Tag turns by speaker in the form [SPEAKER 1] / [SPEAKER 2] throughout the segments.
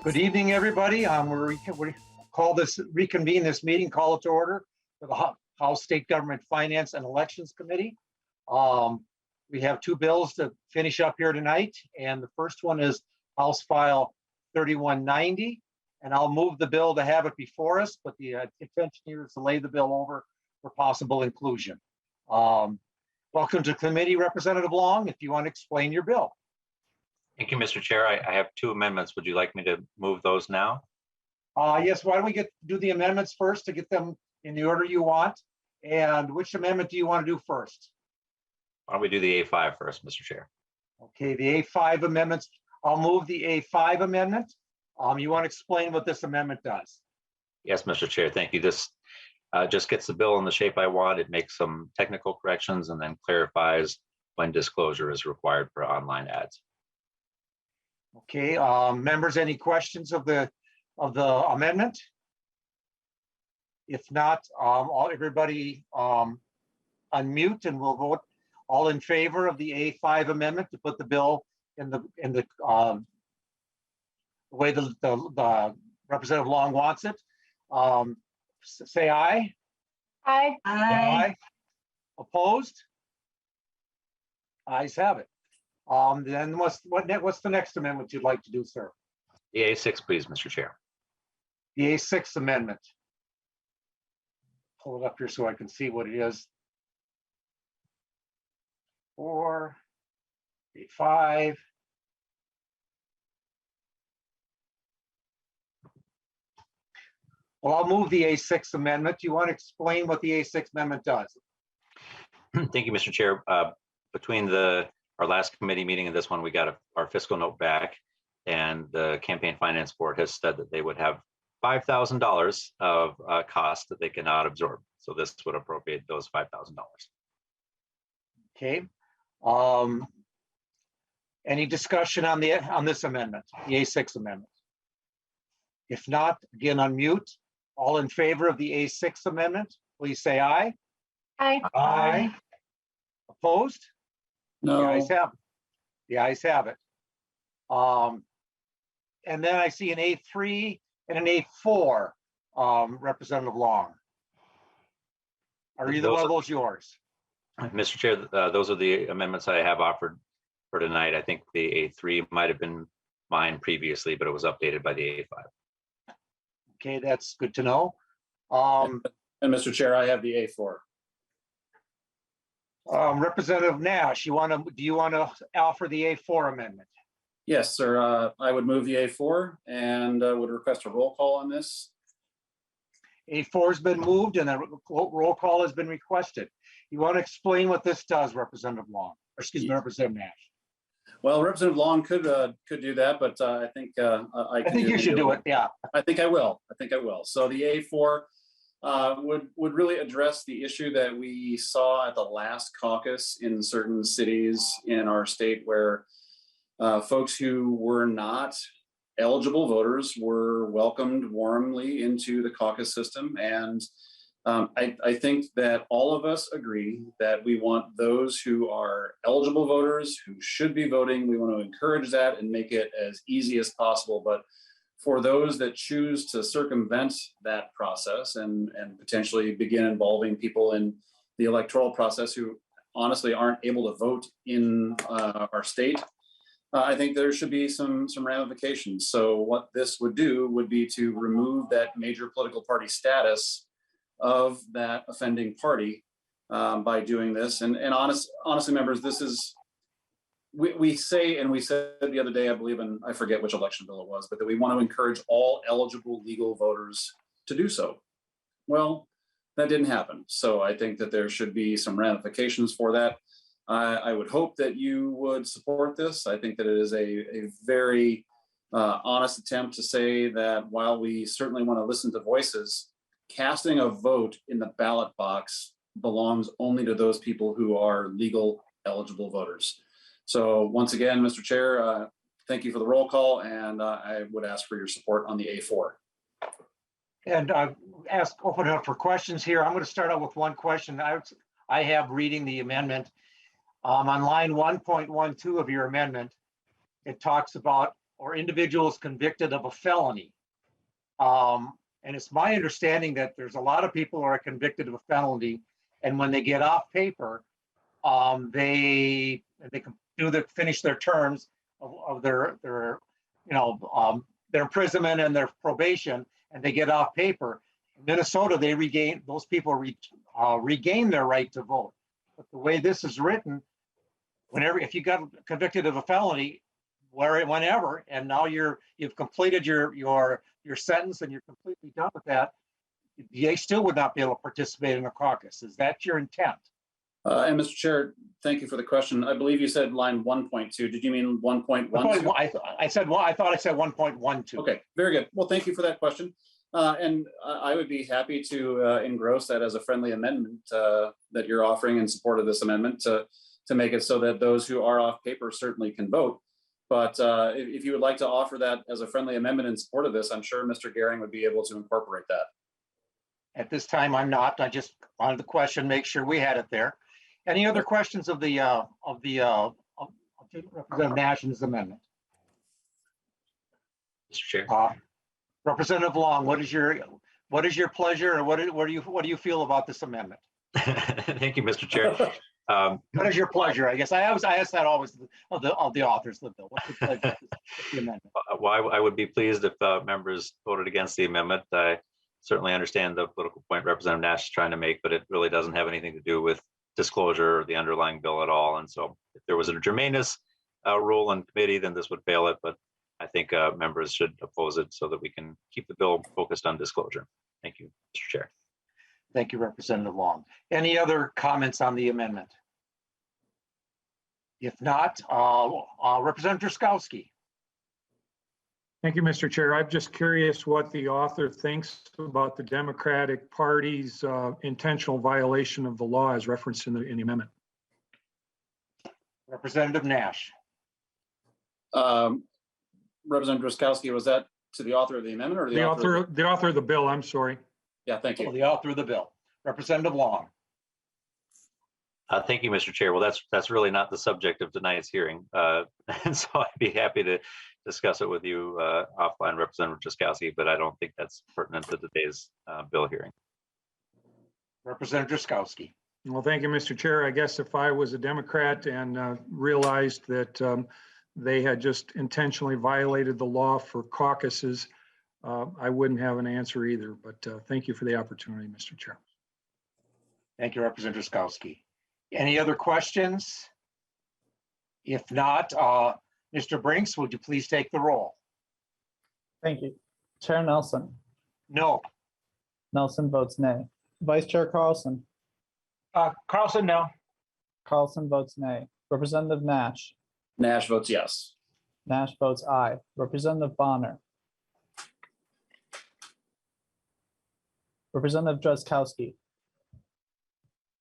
[SPEAKER 1] Good evening, everybody. We reconvene this meeting, call it to order for the House State Government Finance and Elections Committee. We have two bills to finish up here tonight, and the first one is House File 3190, and I'll move the bill to have it before us, but the intention here is to lay the bill over for possible inclusion. Welcome to committee, Representative Long, if you want to explain your bill.
[SPEAKER 2] Thank you, Mr. Chair. I have two amendments. Would you like me to move those now?
[SPEAKER 1] Yes, why don't we do the amendments first to get them in the order you want? And which amendment do you want to do first?
[SPEAKER 2] Why don't we do the A5 first, Mr. Chair?
[SPEAKER 1] Okay, the A5 amendments. I'll move the A5 amendment. You want to explain what this amendment does?
[SPEAKER 2] Yes, Mr. Chair. Thank you. This just gets the bill in the shape I want. It makes some technical corrections and then clarifies when disclosure is required for online ads.
[SPEAKER 1] Okay, members, any questions of the amendment? If not, everybody unmute and we'll vote. All in favor of the A5 amendment to put the bill in the way the Representative Long wants it. Say aye.
[SPEAKER 3] Aye.
[SPEAKER 1] Aye. Opposed? Ayes have it. Then what's the next amendment you'd like to do, sir?
[SPEAKER 2] The A6, please, Mr. Chair.
[SPEAKER 1] The A6 amendment. Pull it up here so I can see what it is. 4, A5. Well, I'll move the A6 amendment. Do you want to explain what the A6 amendment does?
[SPEAKER 2] Thank you, Mr. Chair. Between our last committee meeting and this one, we got our fiscal note back, and the Campaign Finance Board has said that they would have $5,000 of costs that they cannot absorb. So this would appropriate those $5,000.
[SPEAKER 1] Okay. Any discussion on this amendment, the A6 amendment? If not, again, unmute. All in favor of the A6 amendment, please say aye.
[SPEAKER 3] Aye.
[SPEAKER 1] Aye. Opposed?
[SPEAKER 4] No.
[SPEAKER 1] The ayes have it. The ayes have it. And then I see an A3 and an A4, Representative Long. Are either one of those yours?
[SPEAKER 2] Mr. Chair, those are the amendments I have offered for tonight. I think the A3 might have been mine previously, but it was updated by the A5.
[SPEAKER 1] Okay, that's good to know.
[SPEAKER 4] And Mr. Chair, I have the A4.
[SPEAKER 1] Representative Nash, do you want to offer the A4 amendment?
[SPEAKER 4] Yes, sir. I would move the A4 and would request a roll call on this.
[SPEAKER 1] A4 has been moved and a roll call has been requested. You want to explain what this does, Representative Long? Or excuse me, Representative Nash.
[SPEAKER 4] Well, Representative Long could do that, but I think
[SPEAKER 1] I think you should do it. Yeah.
[SPEAKER 4] I think I will. So the A4 would really address the issue that we saw at the last caucus in certain cities in our state where folks who were not eligible voters were welcomed warmly into the caucus system. And I think that all of us agree that we want those who are eligible voters, who should be voting, we want to encourage that and make it as easy as possible. But for those that choose to circumvent that process and potentially begin involving people in the electoral process who honestly aren't able to vote in our state, I think there should be some ramifications. So what this would do would be to remove that major political party status of that offending party by doing this. And honestly, members, this is, we say, and we said the other day, I believe, and I forget which election bill it was, but that we want to encourage all eligible legal voters to do so. Well, that didn't happen. So I think that there should be some ramifications for that. I would hope that you would support this. I think that it is a very honest attempt to say that while we certainly want to listen to voices, casting a vote in the ballot box belongs only to those people who are legal eligible voters. So once again, Mr. Chair, thank you for the roll call, and I would ask for your support on the A4.
[SPEAKER 1] And open it up for questions here. I'm going to start out with one question I have reading the amendment. On line 1.12 of your amendment, it talks about or individuals convicted of a felony. And it's my understanding that there's a lot of people who are convicted of a felony, and when they get off paper, they can finish their terms of their their imprisonment and their probation, and they get off paper. In Minnesota, those people regain their right to vote. But the way this is written, if you got convicted of a felony, whenever, and now you've completed your sentence and you're completely done with that, they still would not be able to participate in a caucus. Is that your intent?
[SPEAKER 4] And Mr. Chair, thank you for the question. I believe you said line 1.2. Did you mean 1.12?
[SPEAKER 1] I thought I said 1.12.
[SPEAKER 4] Okay, very good. Well, thank you for that question. And I would be happy to engross that as a friendly amendment that you're offering in support of this amendment to make it so that those who are off paper certainly can vote. But if you would like to offer that as a friendly amendment in support of this, I'm sure Mr. Gehring would be able to incorporate that.
[SPEAKER 1] At this time, I'm not. I just wanted the question, make sure we had it there. Any other questions of Representative Nash's amendment?
[SPEAKER 2] Mr. Chair.
[SPEAKER 1] Representative Long, what is your pleasure, and what do you feel about this amendment?
[SPEAKER 2] Thank you, Mr. Chair.
[SPEAKER 1] What is your pleasure? I guess I ask that always of the authors of the bill. What's your pleasure with the amendment?
[SPEAKER 2] Well, I would be pleased if members voted against the amendment. I certainly understand the political point Representative Nash is trying to make, but it really doesn't have anything to do with disclosure or the underlying bill at all. And so if there was a germaneness rule in committee, then this would fail it. But I think members should oppose it so that we can keep the bill focused on disclosure. Thank you, Mr. Chair.
[SPEAKER 1] Thank you, Representative Long. Any other comments on the amendment? If not, Representative Drazkowski.
[SPEAKER 3] Thank you, Mr. Chair. I'm just curious what the author thinks about the Democratic Party's intentional violation of the law as referenced in the amendment.
[SPEAKER 1] Representative Nash.
[SPEAKER 4] Representative Drazkowski, was that to the author of the amendment or
[SPEAKER 3] the author of the bill? I'm sorry.
[SPEAKER 4] Yeah, thank you.
[SPEAKER 1] The author of the bill. Representative Long.
[SPEAKER 2] Thank you, Mr. Chair. Well, that's really not the subject of tonight's hearing. And so I'd be happy to discuss it with you offline, Representative Drazkowski, but I don't think that's pertinent to today's bill hearing.
[SPEAKER 1] Representative Drazkowski.
[SPEAKER 3] Well, thank you, Mr. Chair. I guess if I was a Democrat and realized that they had just intentionally violated the law for caucuses, I wouldn't have an answer either. But thank you for the opportunity, Mr. Chair.
[SPEAKER 1] Thank you, Representative Drazkowski. Any other questions? If not, Mr. Brinks, would you please take the roll?
[SPEAKER 5] Thank you. Chair Nelson.
[SPEAKER 1] No.
[SPEAKER 5] Nelson votes nay. Vice Chair Carlson.
[SPEAKER 1] Carlson, no.
[SPEAKER 5] Carlson votes nay. Representative Nash.
[SPEAKER 4] Nash votes yes.
[SPEAKER 5] Nash votes aye. Representative Bonner. Representative Drazkowski.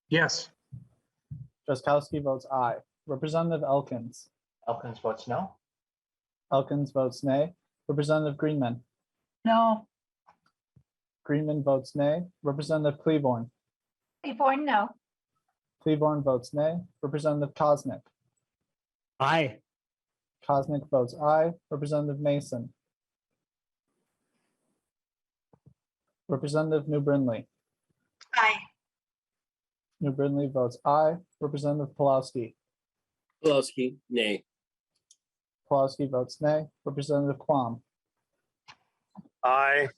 [SPEAKER 3] Yes.
[SPEAKER 5] Drazkowski votes aye. Representative Elkins.
[SPEAKER 1] Elkins votes no.
[SPEAKER 5] Elkins votes nay. Representative Greenman.
[SPEAKER 6] No.
[SPEAKER 5] Greenman votes nay. Representative Cleaborn.
[SPEAKER 6] Cleaborn, no.
[SPEAKER 5] Cleaborn votes nay. Representative Kosnick.
[SPEAKER 7] Aye.
[SPEAKER 5] Kosnick votes aye. Representative Mason. Representative New Brindley.
[SPEAKER 6] Aye.
[SPEAKER 5] New Brindley votes aye. Representative Pulowski.
[SPEAKER 7] Pulowski, nay.
[SPEAKER 5] Pulowski votes nay. Representative Quam.
[SPEAKER 7] Aye.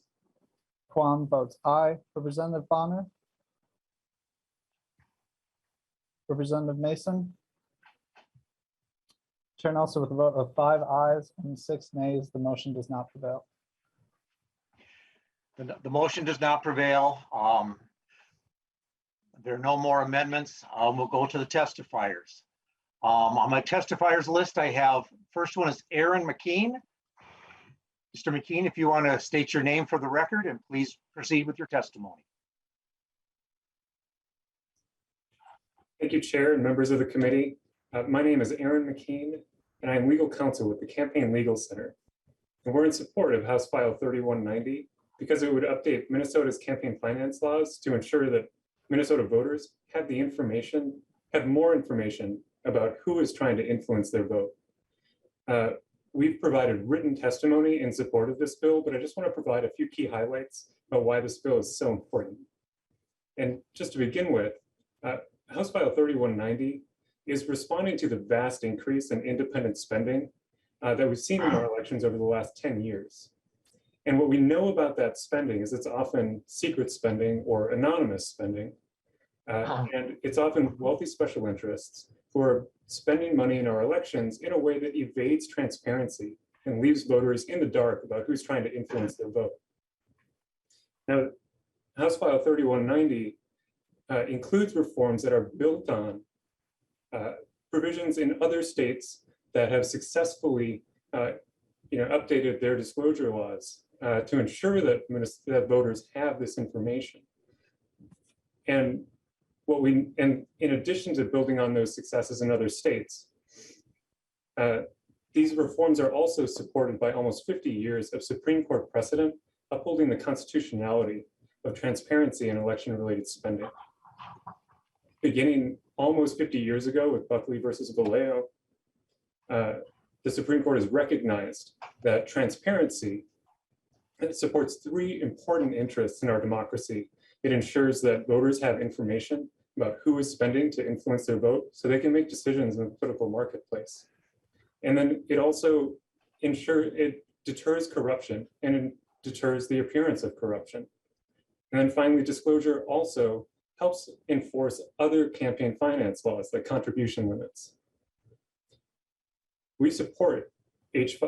[SPEAKER 5] Quam votes aye. Representative Bonner. Representative Mason. Chair Nelson, with a vote of 5 ayes and 6 nays, the motion does not prevail.
[SPEAKER 1] The motion does not prevail. There are no more amendments. We'll go to the testifiers. On my testifiers list, I have, first one is Aaron McKean. Mr. McKean, if you want to state your name for the record, and please proceed with your testimony.
[SPEAKER 8] Thank you, Chair and members of the committee. My name is Aaron McKean, and I'm legal counsel with the Campaign Legal Center. And we're in support of House File 3190 because it would update Minnesota's campaign finance laws to ensure that Minnesota voters have more information about who is trying to influence their vote. we've provided written testimony in support of this bill, but I just want to provide a few key highlights about why this bill is so important. And just to begin with, House File 3190 is responding to the vast increase in independent spending that we've seen in our elections over the last 10 years. And what we know about that spending is it's often secret spending or anonymous spending. And it's often wealthy special interests who are spending money in our elections in a way that evades transparency and leaves voters in the dark about who's trying to influence their vote. Now, House File 3190 includes reforms that are built on provisions in other states that have successfully updated their disclosure laws to ensure that, that voters have this information. And in addition to building on those successes in other states, these reforms are also supported by almost 50 years of Supreme Court precedent upholding the constitutionality of transparency in election-related spending. Beginning almost 50 years ago with Buckley versus Vallejo, the Supreme Court has recognized that transparency supports three important interests in our democracy. It ensures that voters have information about who is spending to influence their vote so they can make decisions in the political marketplace. And then it also deters corruption and it deters the appearance of corruption. And then finally, disclosure also helps enforce other campaign finance laws like contribution limits. We support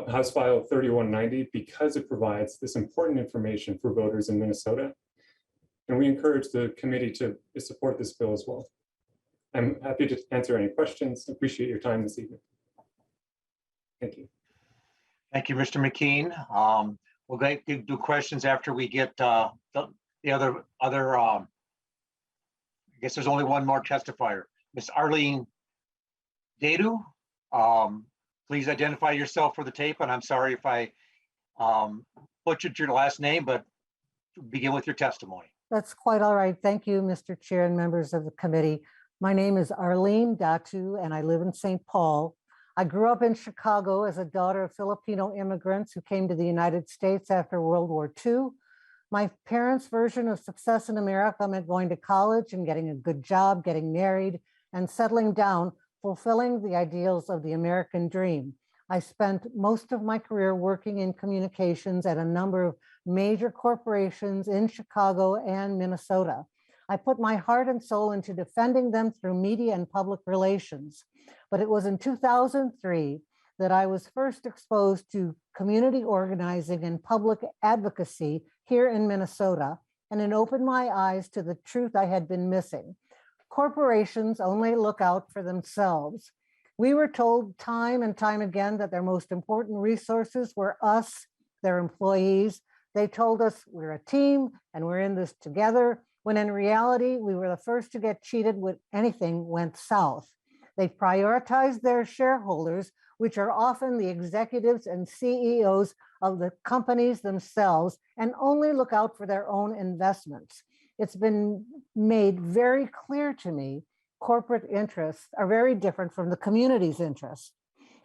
[SPEAKER 8] House File 3190 because it provides this important information for voters in Minnesota. And we encourage the committee to support this bill as well. I'm happy to answer any questions. Appreciate your time this evening. Thank you.
[SPEAKER 1] Thank you, Mr. McKean. We'll do questions after we get the other. I guess there's only one more testifier, Ms. Arlene Dadu. Please identify yourself for the tape, and I'm sorry if I butchered your last name, but begin with your testimony.
[SPEAKER 9] That's quite all right. Thank you, Mr. Chair and members of the committee. My name is Arlene Datu, and I live in St. Paul. I grew up in Chicago as a daughter of Filipino immigrants who came to the United States after World War II. My parents' version of success in America meant going to college and getting a good job, getting married, and settling down, fulfilling the ideals of the American dream. I spent most of my career working in communications at a number of major corporations in Chicago and Minnesota. I put my heart and soul into defending them through media and public relations. But it was in 2003 that I was first exposed to community organizing and public advocacy here in Minnesota, and it opened my eyes to the truth I had been missing. Corporations only look out for themselves. We were told time and time again that their most important resources were us, their employees. They told us we're a team and we're in this together, when in reality, we were the first to get cheated when anything went south. They prioritized their shareholders, which are often the executives and CEOs of the companies themselves, and only look out for their own investments. It's been made very clear to me corporate interests are very different from the community's interests.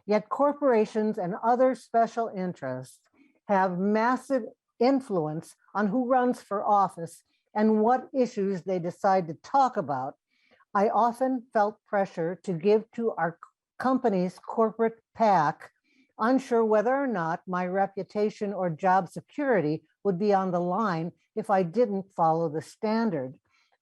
[SPEAKER 9] Yet corporations and other special interests have massive influence on who runs for office and what issues they decide to talk about. I often felt pressure to give to our company's corporate PAC, unsure whether or not my reputation or job security would be on the line if I didn't follow the standard.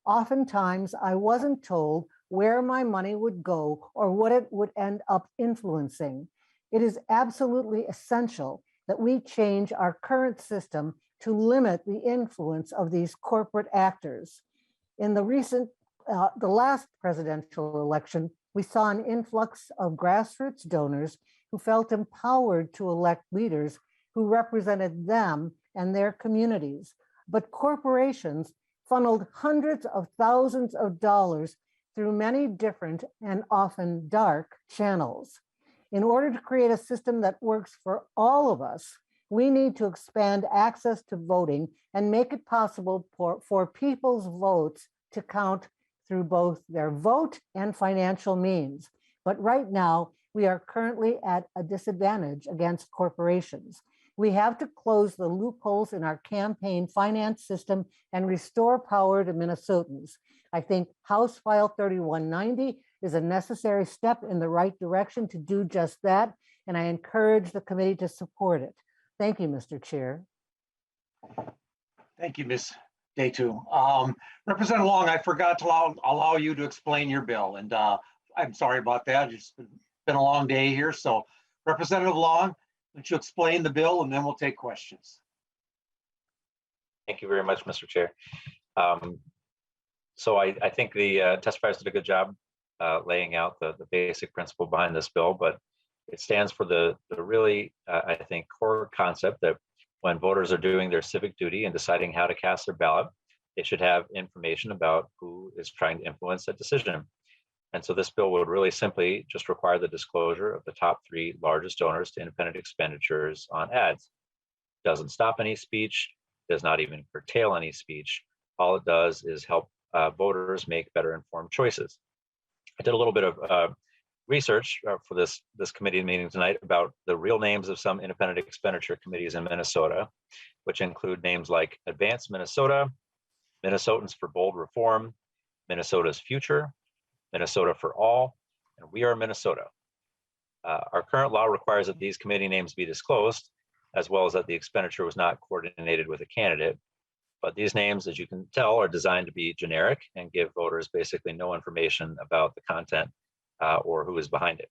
[SPEAKER 9] Oftentimes, I wasn't told where my money would go or what it would end up influencing. It is absolutely essential that we change our current system to limit the influence of these corporate actors. In the last presidential election, we saw an influx of grassroots donors who felt empowered to elect leaders who represented them and their communities. But corporations funneled hundreds of thousands of dollars through many different and often dark channels. In order to create a system that works for all of us, we need to expand access to voting and make it possible for people's votes to count through both their vote and financial means. But right now, we are currently at a disadvantage against corporations. We have to close the loopholes in our campaign finance system and restore power to Minnesotans. I think House File 3190 is a necessary step in the right direction to do just that, and I encourage the committee to support it. Thank you, Mr. Chair.
[SPEAKER 1] Thank you, Ms. Day-Two. Representative Long, I forgot to allow you to explain your bill, and I'm sorry about that. It's been a long day here. So Representative Long, would you explain the bill and then we'll take questions.
[SPEAKER 2] Thank you very much, Mr. Chair. So I think the testifiers did a good job laying out the basic principle behind this bill, but it stands for the really, I think, core concept that when voters are doing their civic duty and deciding how to cast their ballot, they should have information about who is trying to influence that decision. And so this bill would really simply just require the disclosure of the top 3 largest donors to independent expenditures on ads. Doesn't stop any speech, does not even curtail any speech. All it does is help voters make better informed choices. I did a little bit of research for this committee meeting tonight about the real names of some independent expenditure committees in Minnesota, which include names like Advance Minnesota, Minnesotans for Bold Reform, Minnesota's Future, Minnesota for All, and We Are Minnesota. Our current law requires that these committee names be disclosed, as well as that the expenditure was not coordinated with a candidate. But these names, as you can tell, are designed to be generic and give voters basically no information about the content or who is behind it.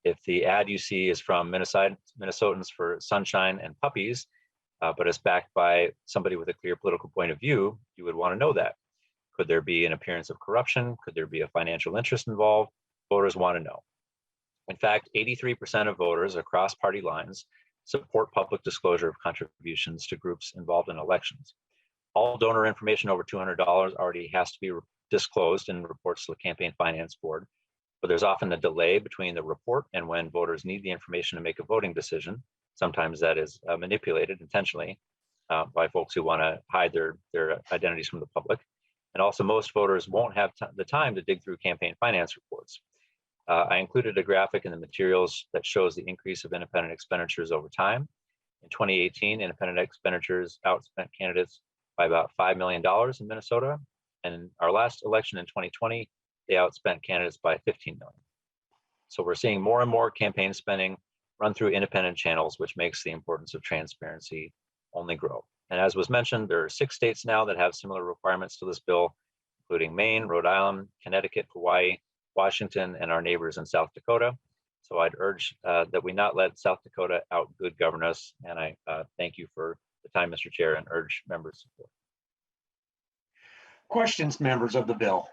[SPEAKER 2] If the ad you see is from Minnesotans for Sunshine and Puppies, but is backed by somebody with a clear political point of view, you would want to know that. Could there be an appearance of corruption? Could there be a financial interest involved? Voters want to know. In fact, 83% of voters across party lines support public disclosure of contributions to groups involved in elections. All donor information over $200 already has to be disclosed in reports to the Campaign Finance Board, but there's often a delay between the report and when voters need the information to make a voting decision. Sometimes that is manipulated intentionally by folks who want to hide their identities from the public. And also, most voters won't have the time to dig through campaign finance reports. I included a graphic in the materials that shows the increase of independent expenditures over time. In 2018, independent expenditures outspent candidates by about $5 million in Minnesota. And in our last election in 2020, they outspent candidates by $15 million. So we're seeing more and more campaign spending run through independent channels, which makes the importance of transparency only grow. And as was mentioned, there are 6 states now that have similar requirements to this bill, including Maine, Rhode Island, Connecticut, Hawaii, Washington, and our neighbors in South Dakota. So I'd urge that we not let South Dakota out-good govern us. And I thank you for the time, Mr. Chair, and urge members' support.
[SPEAKER 1] Questions, members of the bill?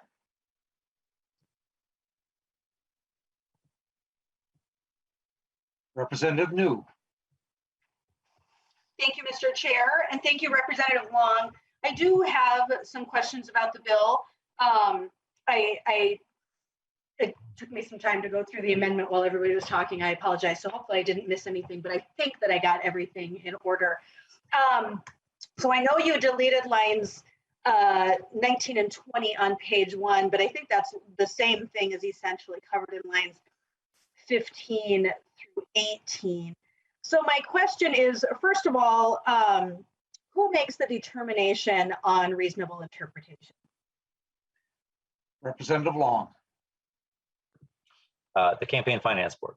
[SPEAKER 1] Representative New.
[SPEAKER 6] Thank you, Mr. Chair, and thank you, Representative Long. I do have some questions about the bill. It took me some time to go through the amendment while everybody was talking. I apologize. So hopefully I didn't miss anything, but I think that I got everything in order. So I know you deleted lines 19 and 20 on page 1, but I think that's the same thing as essentially covered in lines 15 through 18. So my question is, first of all, who makes the determination on reasonable interpretation?
[SPEAKER 1] Representative Long.
[SPEAKER 2] The Campaign Finance Board.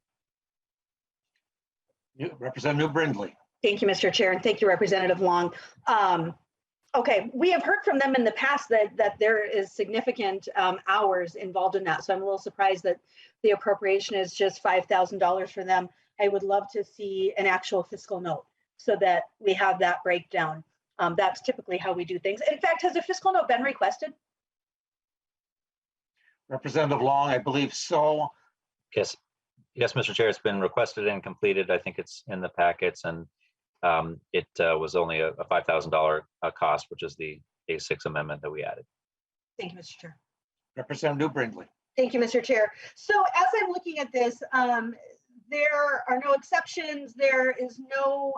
[SPEAKER 1] Representative Brindley.
[SPEAKER 6] Thank you, Mr. Chair, and thank you, Representative Long. Okay, we have heard from them in the past that there is significant hours involved in that. So I'm a little surprised that the appropriation is just $5,000 for them. I would love to see an actual fiscal note so that we have that breakdown. That's typically how we do things. In fact, has a fiscal note been requested?
[SPEAKER 1] Representative Long, I believe so.
[SPEAKER 2] Yes, Mr. Chair, it's been requested and completed. I think it's in the packets, and it was only a $5,000 cost, which is the A6 amendment that we added.
[SPEAKER 6] Thank you, Mr. Chair.
[SPEAKER 1] Representative Brindley.
[SPEAKER 6] Thank you, Mr. Chair. So as I'm looking at this, there are no exceptions. There is no,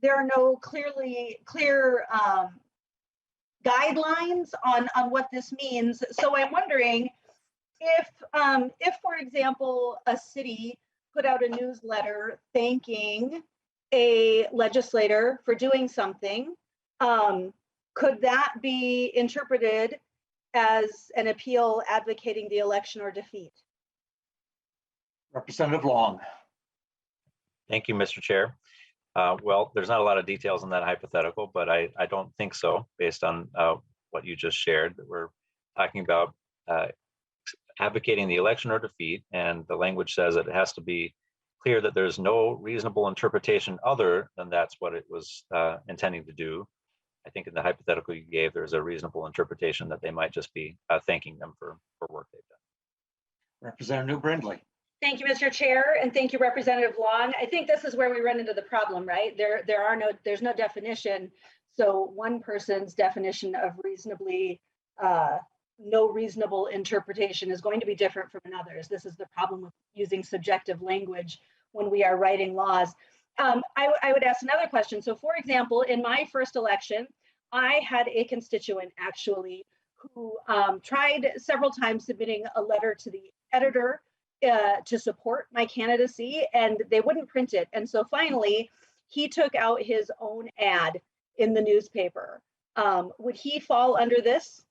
[SPEAKER 6] there are no clear guidelines on what this means. So I'm wondering, if, for example, a city put out a newsletter thanking a legislator for doing something, could that be interpreted as an appeal advocating the election or defeat?
[SPEAKER 1] Representative Long.
[SPEAKER 2] Thank you, Mr. Chair. Well, there's not a lot of details in that hypothetical, but I don't think so, based on what you just shared, that we're talking about advocating the election or defeat, and the language says it has to be clear that there's no reasonable interpretation other than that's what it was intending to do. I think in the hypothetical you gave, there's a reasonable interpretation that they might just be thanking them for work they've done.
[SPEAKER 1] Representative New Brindley.
[SPEAKER 6] Thank you, Mr. Chair, and thank you, Representative Long. I think this is where we run into the problem, right? There's no definition. So one person's definition of reasonably, no reasonable interpretation is going to be different from another's. This is the problem with using subjective language when we are writing laws. I would ask another question. So for example, in my first election, I had a constituent actually who tried several times submitting a letter to the editor to support my candidacy, and they wouldn't print it. And so finally, he took out his own ad in the newspaper. Would he fall under this?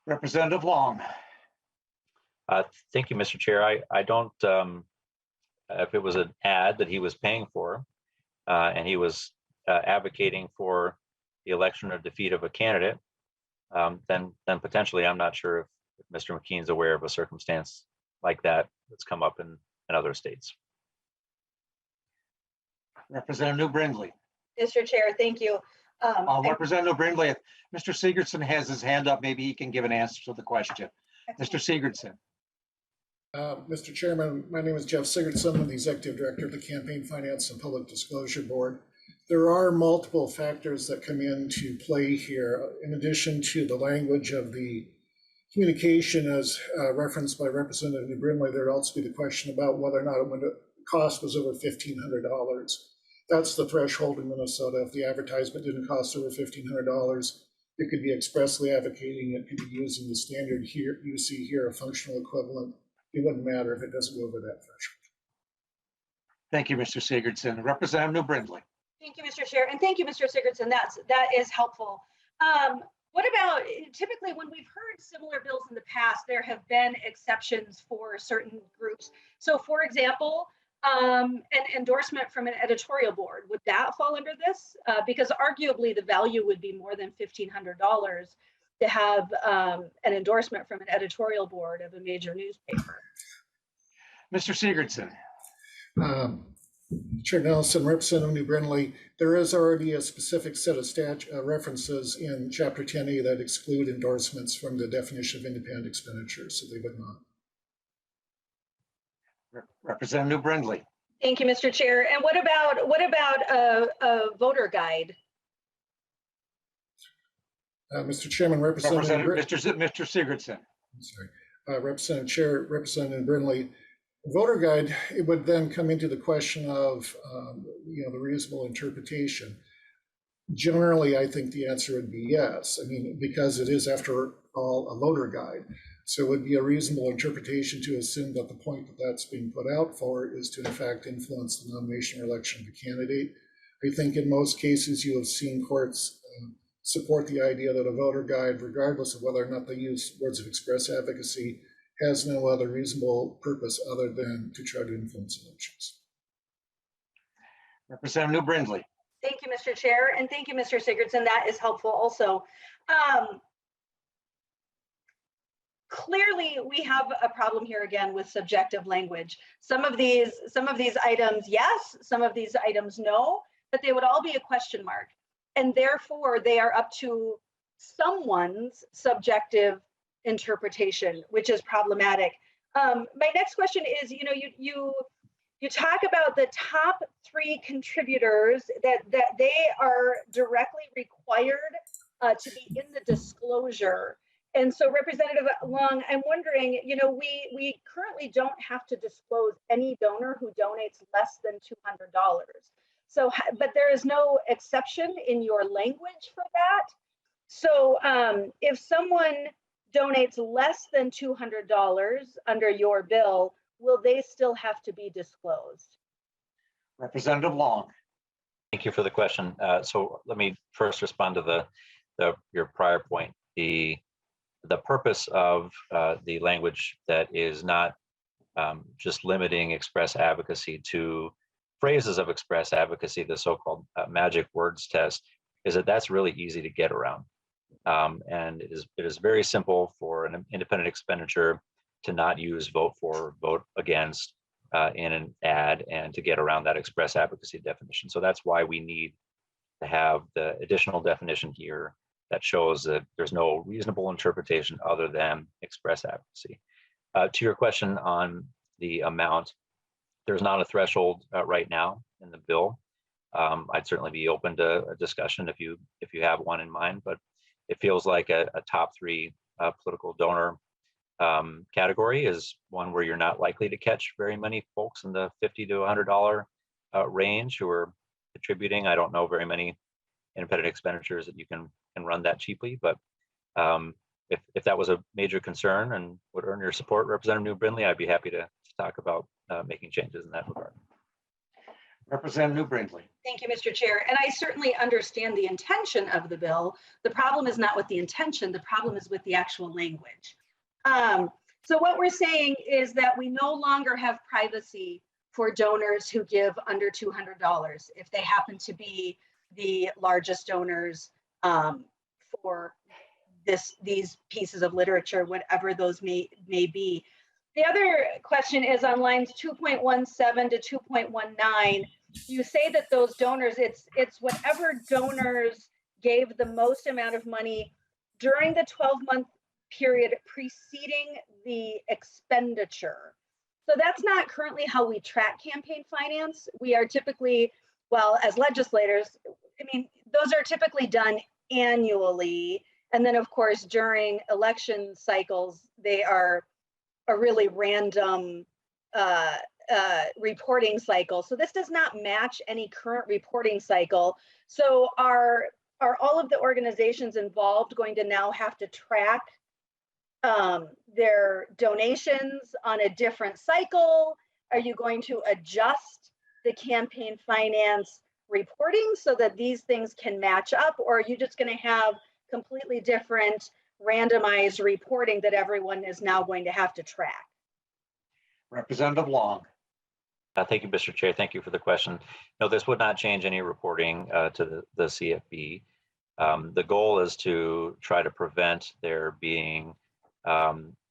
[SPEAKER 1] Representative Long.
[SPEAKER 2] Thank you, Mr. Chair. I don't, if it was an ad that he was paying for and he was advocating for the election or defeat of a candidate, then potentially I'm not sure if Mr. McKean's aware of a circumstance like that that's come up in other states.
[SPEAKER 1] Representative New Brindley.
[SPEAKER 6] Mr. Chair, thank you.
[SPEAKER 1] Representative Brindley, if Mr. Sigurdson has his hand up, maybe he can give an answer to the question. Mr. Sigurdson.
[SPEAKER 10] Mr. Chairman, my name is Jeff Sigurdson. I'm the Executive Director of the Campaign Finance and Public Disclosure Board. There are multiple factors that come into play here. In addition to the language of the communication as referenced by Representative New Brindley, there would also be the question about whether or not when the cost was over $1,500. That's the threshold in Minnesota. If the advertisement didn't cost over $1,500, it could be expressly advocating, it could be using the standard here, you see here, a functional equivalent. It wouldn't matter if it doesn't go over that threshold.
[SPEAKER 1] Thank you, Mr. Sigurdson. Representative New Brindley.
[SPEAKER 6] Thank you, Mr. Chair, and thank you, Mr. Sigurdson. That is helpful. What about, typically when we've heard similar bills in the past, there have been exceptions for certain groups. So for example, an endorsement from an editorial board, would that fall under this? Because arguably the value would be more than $1,500 to have an endorsement from an editorial board of a major newspaper.
[SPEAKER 1] Mr. Sigurdson.
[SPEAKER 10] Chair Nelson, Representative New Brindley, there is already a specific set of references in Chapter 10A that exclude endorsements from the definition of independent expenditure, so they would not.
[SPEAKER 1] Representative New Brindley.
[SPEAKER 6] Thank you, Mr. Chair. And what about a voter guide?
[SPEAKER 10] Mr. Chairman, Representative
[SPEAKER 1] Mr. Sigurdson.
[SPEAKER 10] I'm sorry, Representative Brindley. Voter guide, it would then come into the question of the reasonable interpretation. Generally, I think the answer would be yes. I mean, because it is, after all, a voter guide. So it would be a reasonable interpretation to assume that the point that that's being put out for is to, in fact, influence the nomination or election of a candidate. I think in most cases you have seen courts support the idea that a voter guide, regardless of whether or not they use words of express advocacy, has no other reasonable purpose other than to try to influence elections.
[SPEAKER 1] Representative New Brindley.
[SPEAKER 6] Thank you, Mr. Chair, and thank you, Mr. Sigurdson. That is helpful also. Clearly, we have a problem here again with subjective language. Some of these items, yes, some of these items, no, but they would all be a question mark. And therefore, they are up to someone's subjective interpretation, which is problematic. My next question is, you talk about the top 3 contributors that they are directly required to be in the disclosure. And so, Representative Long, I'm wondering, we currently don't have to disclose any donor who donates less than $200. So, but there is no exception in your language for that. So if someone donates less than $200 under your bill, will they still have to be disclosed?
[SPEAKER 1] Representative Long.
[SPEAKER 2] Thank you for the question. So let me first respond to your prior point. The purpose of the language that is not just limiting express advocacy to phrases of express advocacy, the so-called magic words test, is that that's really easy to get around. And it is very simple for an independent expenditure to not use vote for, vote against in an ad and to get around that express advocacy definition. So that's why we need to have the additional definition here that shows that there's no reasonable interpretation other than express advocacy. To your question on the amount, there's not a threshold right now in the bill. I'd certainly be open to a discussion if you have one in mind, but it feels like a top three political donor category is one where you're not likely to catch very many folks in the $50 to $100 range who are contributing. I don't know very many independent expenditures that you can run that cheaply, but if that was a major concern and would earn your support, Representative New Brindley, I'd be happy to talk about making changes in that regard.
[SPEAKER 1] Representative New Brindley.
[SPEAKER 6] Thank you, Mr. Chair. And I certainly understand the intention of the bill. The problem is not with the intention, the problem is with the actual language. So what we're saying is that we no longer have privacy for donors who give under $200 if they happen to be the largest donors for these pieces of literature, whatever those may be. The other question is on lines 2.17 to 2.19. You say that those donors, it's whatever donors gave the most amount of money during the 12-month period preceding the expenditure. So that's not currently how we track campaign finance. We are typically, well, as legislators, I mean, those are typically done annually. And then of course, during election cycles, they are a really random reporting cycle. So this does not match any current reporting cycle. So are all of the organizations involved going to now have to track their donations on a different cycle? Are you going to adjust the campaign finance reporting so that these things can match up? Or are you just going to have completely different randomized reporting that everyone is now going to have to track?
[SPEAKER 1] Representative Long.
[SPEAKER 2] Thank you, Mr. Chair. Thank you for the question. No, this would not change any reporting to the CFB. The goal is to try to prevent there being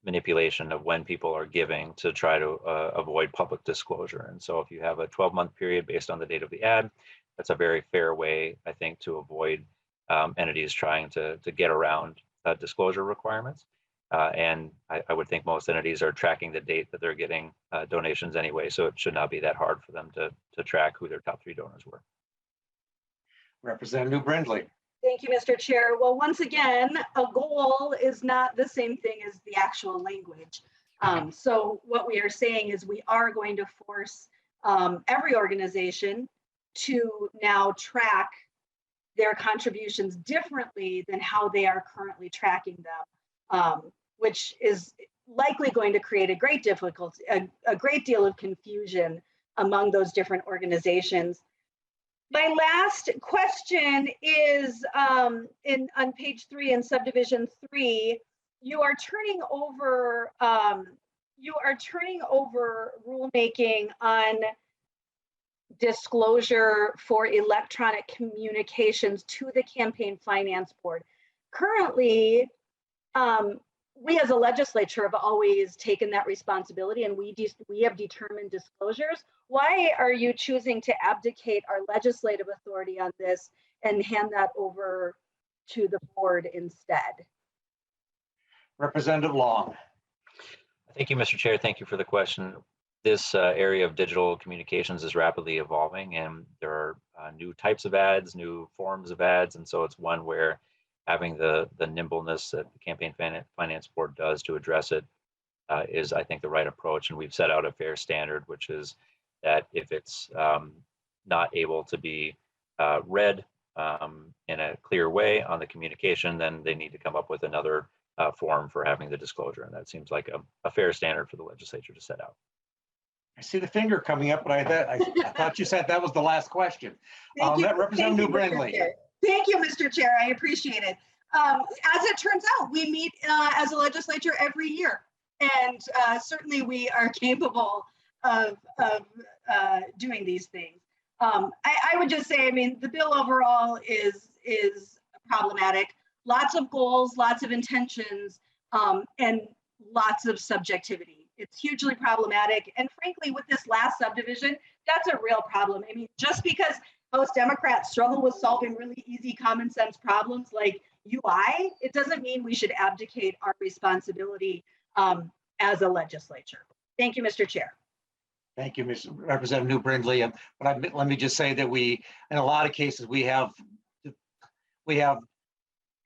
[SPEAKER 2] manipulation of when people are giving to try to avoid public disclosure. And so if you have a 12-month period based on the date of the ad, that's a very fair way, I think, to avoid entities trying to get around disclosure requirements. And I would think most entities are tracking the date that they're getting donations anyway, so it should not be that hard for them to track who their top three donors were.
[SPEAKER 1] Representative New Brindley.
[SPEAKER 6] Thank you, Mr. Chair. Well, once again, a goal is not the same thing as the actual language. So what we are saying is we are going to force every organization to now track their contributions differently than how they are currently tracking them, which is likely going to create a great difficulty, a great deal of confusion among those different organizations. My last question is on page 3 in subdivision 3, you are turning over rulemaking on disclosure for electronic communications to the Campaign Finance Board. Currently, we as a legislature have always taken that responsibility, and we have determined disclosures. Why are you choosing to abdicate our legislative authority on this and hand that over to the board instead?
[SPEAKER 1] Representative Long.
[SPEAKER 2] Thank you, Mr. Chair. Thank you for the question. This area of digital communications is rapidly evolving, and there are new types of ads, new forms of ads, and so it's one where having the nimbleness that the Campaign Finance Board does to address it is, I think, the right approach. And we've set out a fair standard, which is that if it's not able to be read in a clear way on the communication, then they need to come up with another form for having the disclosure. And that seems like a fair standard for the legislature to set out.
[SPEAKER 1] I see the finger coming up, but I thought you said that was the last question.
[SPEAKER 6] Thank you.
[SPEAKER 1] Representative
[SPEAKER 6] Thank you, Mr.
[SPEAKER 1] Brindley.
[SPEAKER 6] Chair. Thank you, Mr. Chair. I appreciate it. As it turns out, we meet as a legislature every year, and certainly we are capable of doing these things. I would just say, I mean, the bill overall is problematic. Lots of goals, lots of intentions, and lots of subjectivity. It's hugely problematic. And frankly, with this last subdivision, that's a real problem. I mean, just because most Democrats struggle with solving really easy common sense problems like UI, it doesn't mean we should abdicate our responsibility as a legislature. Thank you, Mr. Chair.
[SPEAKER 1] Thank you, Mr. Representative Brindley. But let me just say that we, in a lot of cases, we have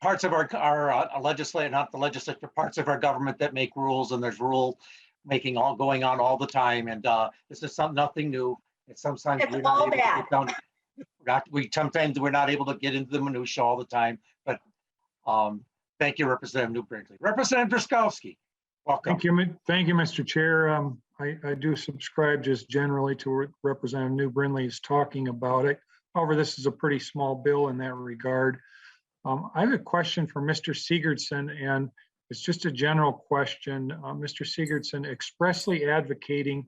[SPEAKER 1] parts of our legislature, not the legislature, parts of our government that make rules, and there's rule making all going on all the time. And this is nothing new. It's sometimes
[SPEAKER 6] It's
[SPEAKER 1] we're not
[SPEAKER 6] all
[SPEAKER 1] able
[SPEAKER 6] bad.
[SPEAKER 1] to get down. Sometimes we're not able to get into the minutia all the time. But thank you, Representative Brindley. Representative Drazkowski, welcome.
[SPEAKER 3] Thank you, Mr. Chair. I do subscribe just generally to what Representative Brindley is talking about it. However, this is a pretty small bill in that regard. I have a question for Mr. Sigurdson, and it's just a general question. Mr. Sigurdson, expressly advocating,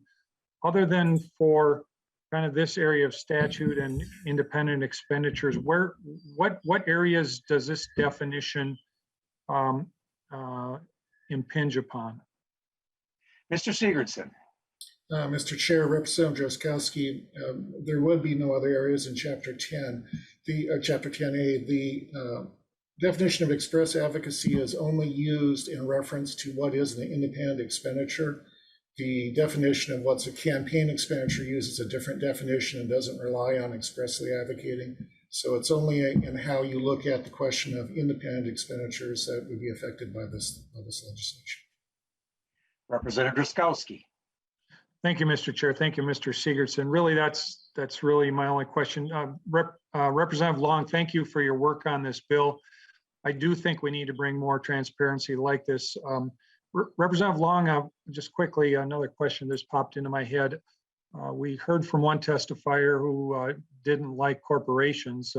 [SPEAKER 3] other than for kind of this area of statute and independent expenditures, what areas does this definition impinge upon?
[SPEAKER 10] Mr. Sigurdson. Mr. Chair, Representative Drazkowski, there would be no other areas in Chapter 10, Chapter 10A. The definition of express advocacy is only used in reference to what is an independent expenditure. The definition of what's a campaign expenditure uses a different definition and doesn't rely on expressly advocating. So it's only in how you look at the question of independent expenditures that would be affected by this legislation.
[SPEAKER 1] Representative Drazkowski.
[SPEAKER 3] Thank you, Mr. Chair. Thank you, Mr. Sigurdson. Really, that's really my only question. Representative Long, thank you for your work on this bill. I do think we need to bring more transparency like this. Representative Long, just quickly, another question just popped into my head. We heard from one testifier who didn't like corporations,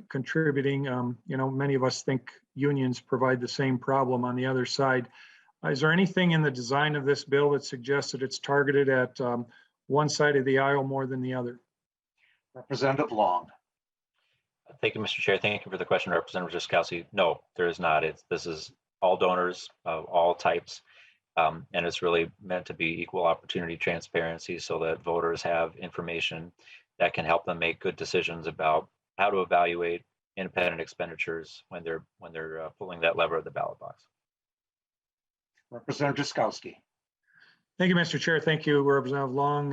[SPEAKER 3] contributing. Many of us think unions provide the same problem on the other side. Is there anything in the design of this bill that suggests that it's targeted at one side of the aisle more than the other?
[SPEAKER 1] Representative Long.
[SPEAKER 2] Thank you, Mr. Chair. Thank you for the question, Representative Drazkowski. No, there is not. This is all donors of all types, and it's really meant to be equal opportunity transparency so that voters have information that can help them make good decisions about how to evaluate independent expenditures when they're pulling that lever at the ballot box.
[SPEAKER 1] Representative Drazkowski.
[SPEAKER 3] Thank you, Mr. Chair. Thank you, Representative Long.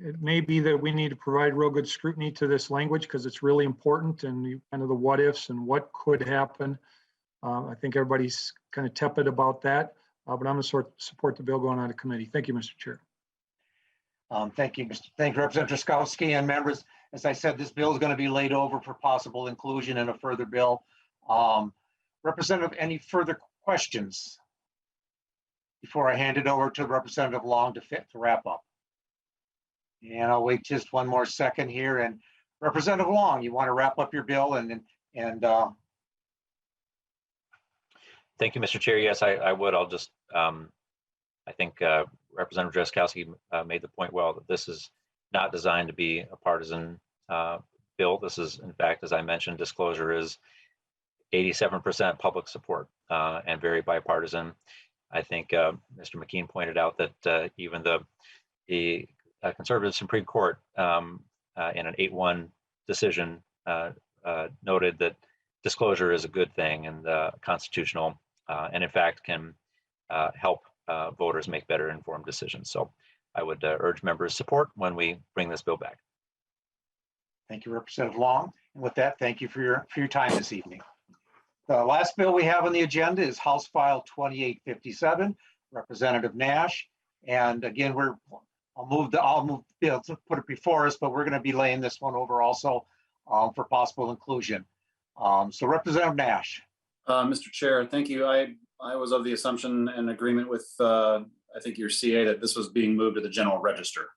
[SPEAKER 3] It may be that we need to provide real good scrutiny to this language because it's really important and kind of the what ifs and what could happen. I think everybody's kind of tepid about that, but I'm going to support the bill going out of committee. Thank you, Mr. Chair.
[SPEAKER 1] Thank you, Representative Drazkowski, and members. As I said, this bill is going to be laid over for possible inclusion in a further bill. Representative, any further questions before I hand it over to Representative Long to wrap up? And I'll wait just one more second here. And Representative Long, you want to wrap up your bill and
[SPEAKER 2] Thank you, Mr. Chair. Yes, I would. I'll just, I think Representative Drazkowski made the point well that this is not designed to be a partisan bill. This is, in fact, as I mentioned, disclosure is 87% public support and very bipartisan. I think Mr. McKean pointed out that even the conservative Supreme Court in an 8-1 decision noted that disclosure is a good thing and constitutional, and in fact can help voters make better informed decisions. So I would urge members' support when we bring this bill back.
[SPEAKER 1] Thank you, Representative Long. And with that, thank you for your time this evening. The last bill we have on the agenda is House File 2857, Representative Nash. And again, I'll move the bill to put it before us, but we're going to be laying this one over also for possible inclusion. So Representative Nash.
[SPEAKER 4] Mr. Chair, thank you. I was of the assumption and agreement with, I think your CA, that this was being moved to the general register.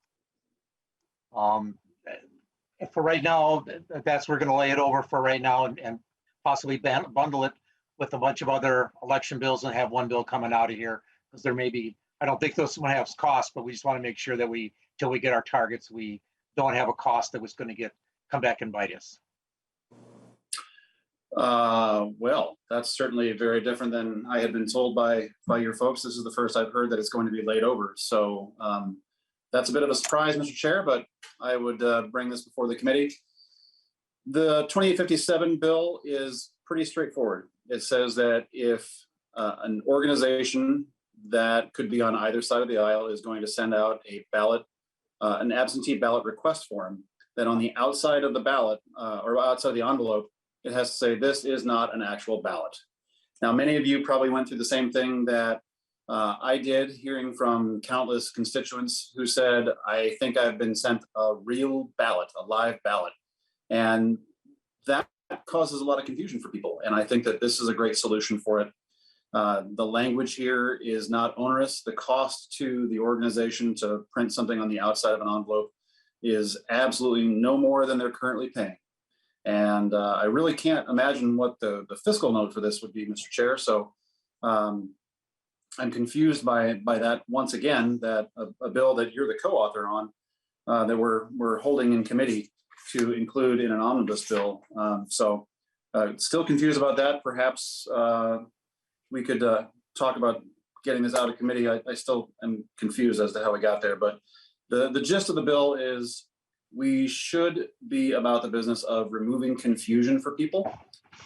[SPEAKER 1] For right now, that's, we're gonna lay it over for right now and possibly bundle it with a bunch of other election bills and have one bill coming out of here. Because there may be, I don't think this one has cost, but we just want to make sure that we, till we get our targets, we don't have a cost that was gonna come back and bite us.
[SPEAKER 4] Well, that's certainly very different than I had been told by your folks. This is the first I've heard that it's going to be laid over. So that's a bit of a surprise, Mr. Chair, but I would bring this before the committee. The 2857 bill is pretty straightforward. It says that if an organization that could be on either side of the aisle is going to send out a ballot, an absentee ballot request form, that on the outside of the ballot or outside the envelope, it has to say this is not an actual ballot. Now, many of you probably went through the same thing that I did, hearing from countless constituents who said, I think I've been sent a real ballot, a live ballot. And that causes a lot of confusion for people. And I think that this is a great solution for it. The language here is not onerous. The cost to the organization to print something on the outside of an envelope is absolutely no more than they're currently paying. And I really can't imagine what the fiscal note for this would be, Mr. Chair. So I'm confused by that once again, that a bill that you're the co-author on, that we're holding in committee to include in an omnibus bill. So still confused about that. Perhaps we could talk about getting this out of committee. I still am confused as to how we got there, but the gist of the bill is we should be about the business of removing confusion for people.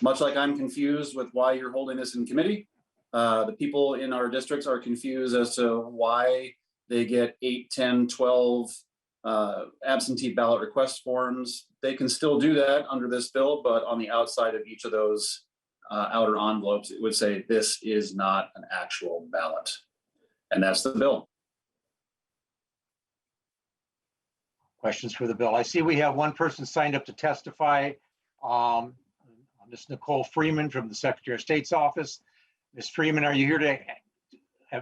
[SPEAKER 4] Much like I'm confused with why you're holding this in committee, the people in our districts are confused as to why they get 8, 10, 12 absentee ballot request forms. They can still do that under this bill, but on the outside of each of those outer envelopes, it would say this is not an actual ballot. And that's the bill.
[SPEAKER 1] Questions for the bill? I see we have one person signed up to testify. Ms. Nicole Freeman from the Secretary of State's office. Ms. Freeman, are you here to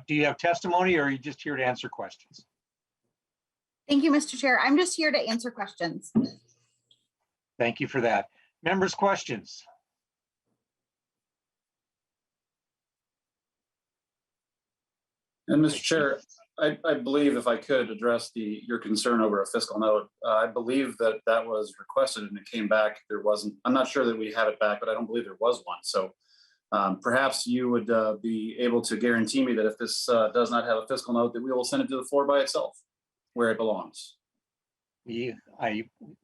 [SPEAKER 1] do you have testimony, or are you just here to answer questions?
[SPEAKER 11] Thank you, Mr. Chair. I'm just here to answer questions.
[SPEAKER 1] Thank you for that. Members' questions?
[SPEAKER 4] And Mr. Chair, I believe if I could address your concern over a fiscal note, I believe that was requested and it came back. There wasn't, I'm not sure that we have it back, but I don't believe there was one. So perhaps you would be able to guarantee me that if this does not have a fiscal note, that we will send it to the floor by itself where it belongs.
[SPEAKER 1] We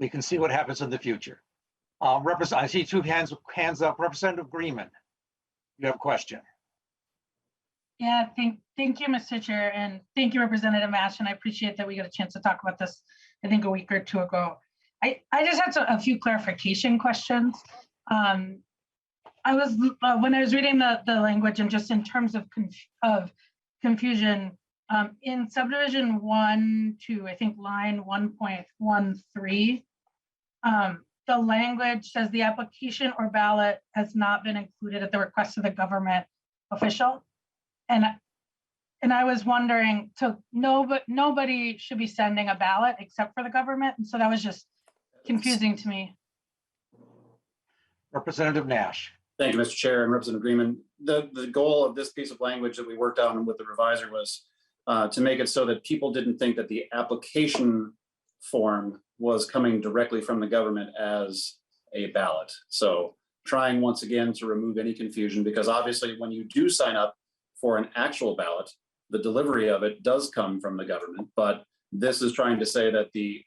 [SPEAKER 1] can see what happens in the future. I see two hands up. Representative Greenman, you have a question.
[SPEAKER 12] Yeah, thank you, Mr. Chair, and thank you, Representative Nash, and I appreciate that we got a chance to talk about this, I think, a week or two ago. I just had a few clarification questions. I was when I was reading the language, and just in terms of confusion, in subdivision 1 to, I think, line 1.13, the language says the application or ballot has not been included at the request of the government official. And I was wondering, so nobody should be sending a ballot except for the government, and so that was just confusing to me.
[SPEAKER 1] Representative Nash.
[SPEAKER 4] Thank you, Mr. Chair and Representative Greenman. The goal of this piece of language that we worked on with the revisor was to make it so that people didn't think that the application form was coming directly from the government as a ballot. So trying once again to remove any confusion, because obviously when you do sign up for an actual ballot, the delivery of it does come from the government, but this is trying to say that the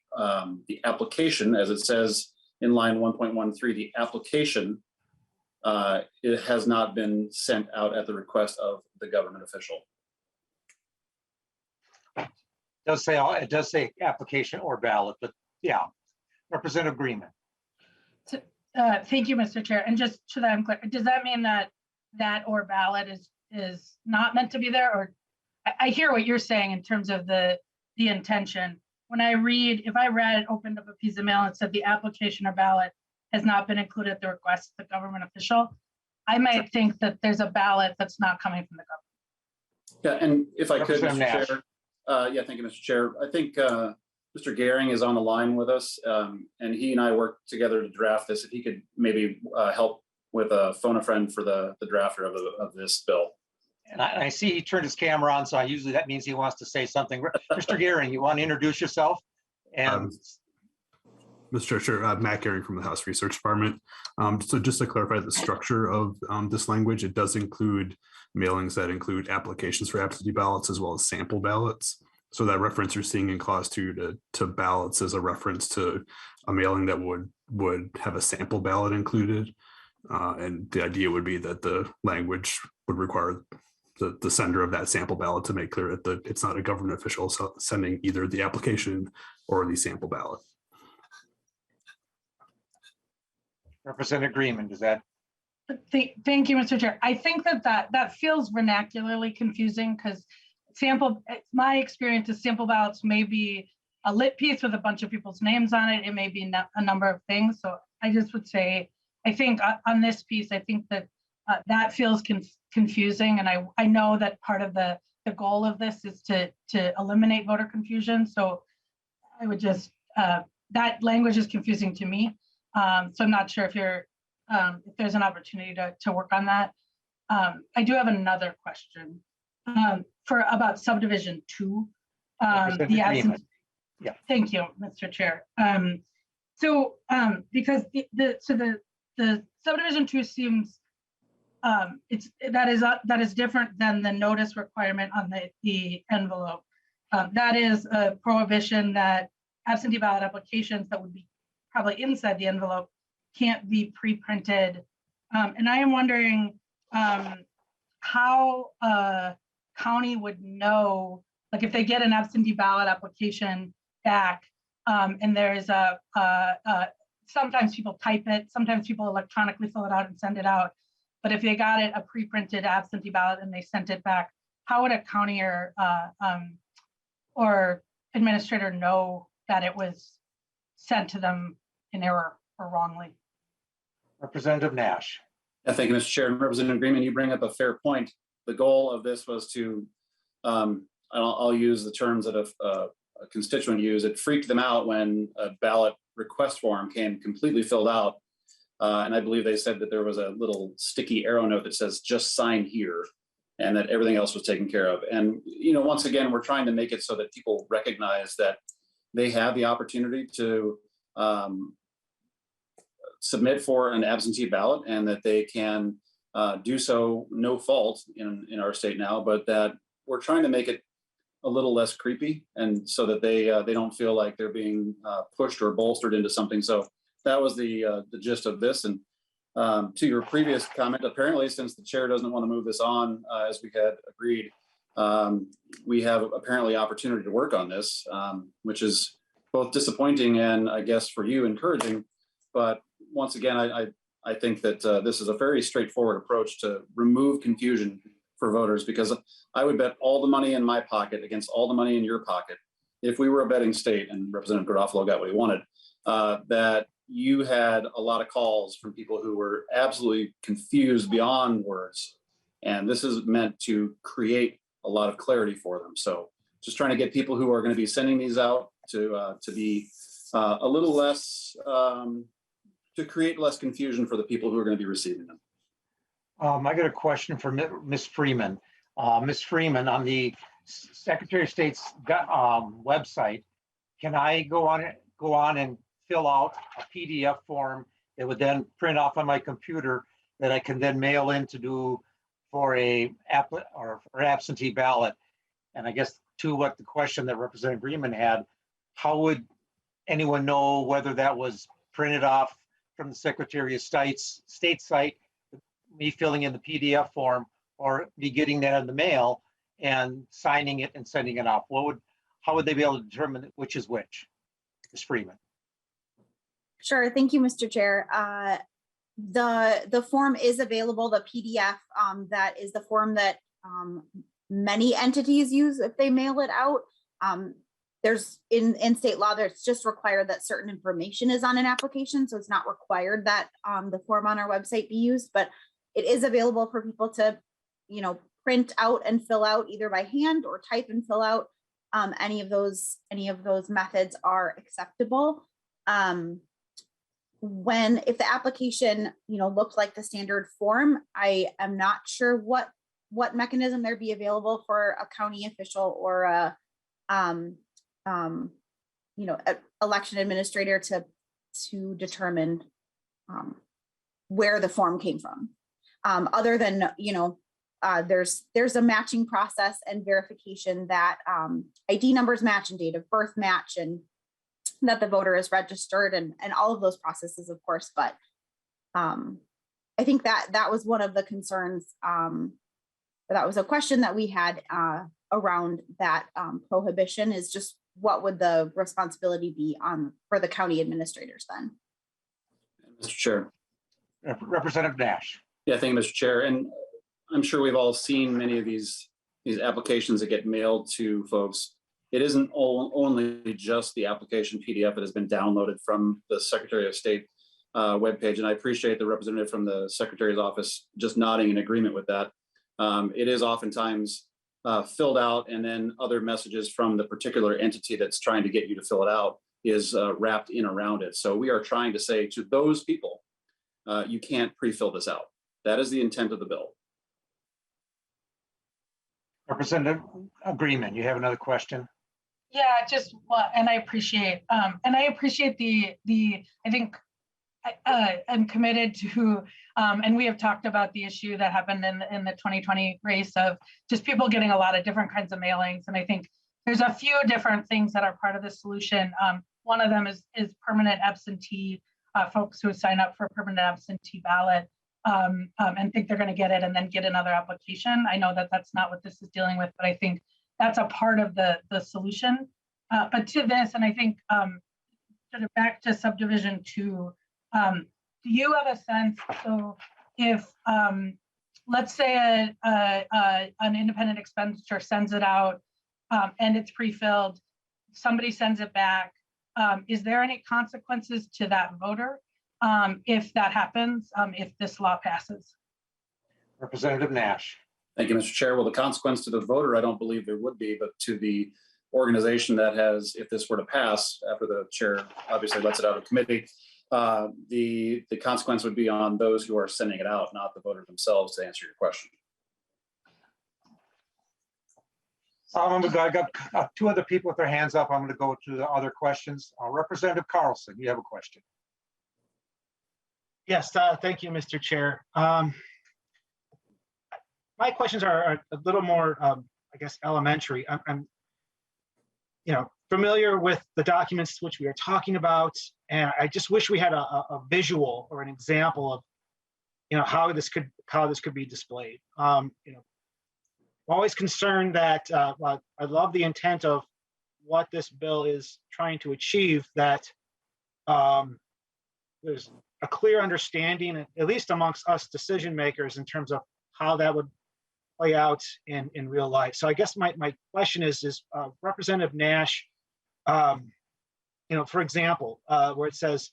[SPEAKER 4] application, as it says in line 1.13, the application it has not been sent out at the request of the government official.
[SPEAKER 1] It does say application or ballot, but yeah. Representative Greenman.
[SPEAKER 12] So, thank you, Mr. Chair. And just so that I'm clear, does that mean that or ballot is not meant to be there? Or I hear what you're saying in terms of the intention. When I read, if I opened up a piece of mail and said the application or ballot has not been included at the request of the government official, I might think that there's a ballot that's not coming from the government.
[SPEAKER 4] Yeah, and if I could,
[SPEAKER 1] Representative
[SPEAKER 4] Mr.
[SPEAKER 1] Nash.
[SPEAKER 4] Chair. Yeah, thank you, Mr. Chair. I think Mr. Gehring is on the line with us, and he and I worked together to draft this. If he could maybe help with a phone a friend for the drafter of this bill.
[SPEAKER 1] And I see he turned his camera on, so usually that means he wants to say something. Mr. Gehring, you want to introduce yourself? And
[SPEAKER 13] Mr. Chair, Matt Gehring from the House Research Department. So just to clarify the structure of this language, it does include mailings that include applications for absentee ballots as well as sample ballots. So that reference you're seeing in clause 2 to ballots is a reference to a mailing that would have a sample ballot included. And the idea would be that the language would require the sender of that sample ballot to make clear that it's not a government official sending either the application or the sample ballot.
[SPEAKER 1] Representative Greenman, does that?
[SPEAKER 12] Thank you, Mr. Chair. I think that feels vernacularly confusing because my experience is sample ballots may be a lit piece with a bunch of people's names on it. It may be a number of things. So I just would say, I think on this piece, I think that that feels confusing. And I know that part of the goal of this is to eliminate voter confusion. So I would just, that language is confusing to me. So I'm not sure if if there's an opportunity to work on that. I do have another question about subdivision 2.
[SPEAKER 1] Yeah.
[SPEAKER 12] Thank you, Mr. Chair. Because the subdivision 2 seems that is different than the notice requirement on the envelope. That is a prohibition that absentee ballot applications that would be probably inside the envelope can't be pre-printed. And I am wondering how a county would know, like if they get an absentee ballot application back and there's sometimes people type it, sometimes people electronically fill it out and send it out. But if they got it a pre-printed absentee ballot and they sent it back, how would a county or administrator know that it was sent to them in error or wrongly?
[SPEAKER 1] Representative Nash.
[SPEAKER 4] Yeah, thank you, Mr. Chair. And Representative Greenman, you bring up a fair point. The goal of this was to, I'll use the terms that a constituent used. It freaked them out when a ballot request form came completely filled out. And I believe they said that there was a little sticky arrow note that says just sign here and that everything else was taken care of. And, once again, we're trying to make it so that people recognize that they have the opportunity to submit for an absentee ballot and that they can do so no fault in our state now, but that we're trying to make it a little less creepy and so that they don't feel like they're being pushed or bolstered into something. So that was the gist of this. And to your previous comment, apparently, since the chair doesn't want to move this on as we had agreed, we have apparently opportunity to work on this, which is both disappointing and I guess for you encouraging. But once again, I think that this is a very straightforward approach to remove confusion for voters, because I would bet all the money in my pocket against all the money in your pocket, if we were a betting state and Representative Garofalo got what he wanted, that you had a lot of calls from people who were absolutely confused beyond words. And this is meant to create a lot of clarity for them. So just trying to get people who are going to be sending these out to be a little less, to create less confusion for the people who are going to be receiving them.
[SPEAKER 1] I got a question for Ms. Freeman. Ms. Freeman, on the Secretary of State's website, can I go on and fill out a PDF form that would then print off on my computer that I can then mail in to do for absentee ballot? And I guess to what the question that Representative Greenman had, how would anyone know whether that was printed off from the Secretary of State's site, me filling in the PDF form, or me getting that in the mail and signing it and sending it off? How would they be able to determine which is which? Ms. Freeman.
[SPEAKER 11] Sure. Thank you, Mr. Chair. The form is available, the PDF. That is the form that many entities use if they mail it out. There's in state law, there's just required that certain information is on an application. So it's not required that the form on our website be used, but It is available for people to, print out and fill out either by hand or type and fill out. Any of those methods are acceptable. If the application, looked like the standard form, I am not sure what mechanism there'd be available for a county official or a election administrator to determine where the form came from. Other than, there's a matching process and verification that ID numbers match and date of birth match and that the voter is registered and all of those processes, of course. But I think that was one of the concerns. That was a question that we had around that prohibition, is just what would the responsibility be for the county administrators then?
[SPEAKER 4] Mr. Chair.
[SPEAKER 1] Representative Nash.
[SPEAKER 4] Yeah, thank you, Mr. Chair. And I'm sure we've all seen many of these applications that get mailed to folks. It isn't only just the application PDF that has been downloaded from the Secretary of State webpage. And I appreciate the representative from the Secretary's office just nodding in agreement with that. It is oftentimes filled out, and then other messages from the particular entity that's trying to get you to fill it out is wrapped in around it. So we are trying to say to those people, you can't pre-fill this out. That is the intent of the bill.
[SPEAKER 1] Representative Agreement, you have another question?
[SPEAKER 12] Yeah, and I appreciate I think I'm committed to, and we have talked about the issue that happened in the 2020 race of just people getting a lot of different kinds of mailings. And I think there's a few different things that are part of the solution. One of them is permanent absentee, folks who sign up for a permanent absentee ballot and think they're going to get it and then get another application. I know that that's not what this is dealing with, but I think that's a part of the solution. But to this, and I think sort of back to subdivision 2, do you have a sense, so if let's say an independent expenditure sends it out and it's pre-filled, somebody sends it back, is there any consequences to that voter if that happens, if this law passes?
[SPEAKER 1] Representative Nash.
[SPEAKER 4] Thank you, Mr. Chair. Well, the consequence to the voter, I don't believe there would be, but to the organization that has, if this were to pass, after the chair obviously lets it out of committee, the consequence would be on those who are sending it out, not the voter themselves, to answer your question.
[SPEAKER 1] I got 2 other people with their hands up. I'm going to go to the other questions. Representative Carlson, you have a question.
[SPEAKER 14] Yes, thank you, Mr. Chair. My questions are a little more, I guess, elementary. I'm familiar with the documents which we are talking about, and I just wish we had a visual or an example of, how this could be displayed. I'm always concerned that while I love the intent of what this bill is trying to achieve, that there's a clear understanding, at least amongst us decision makers, in terms of how that would play out in real life. So I guess my question is Representative Nash, for example, where it says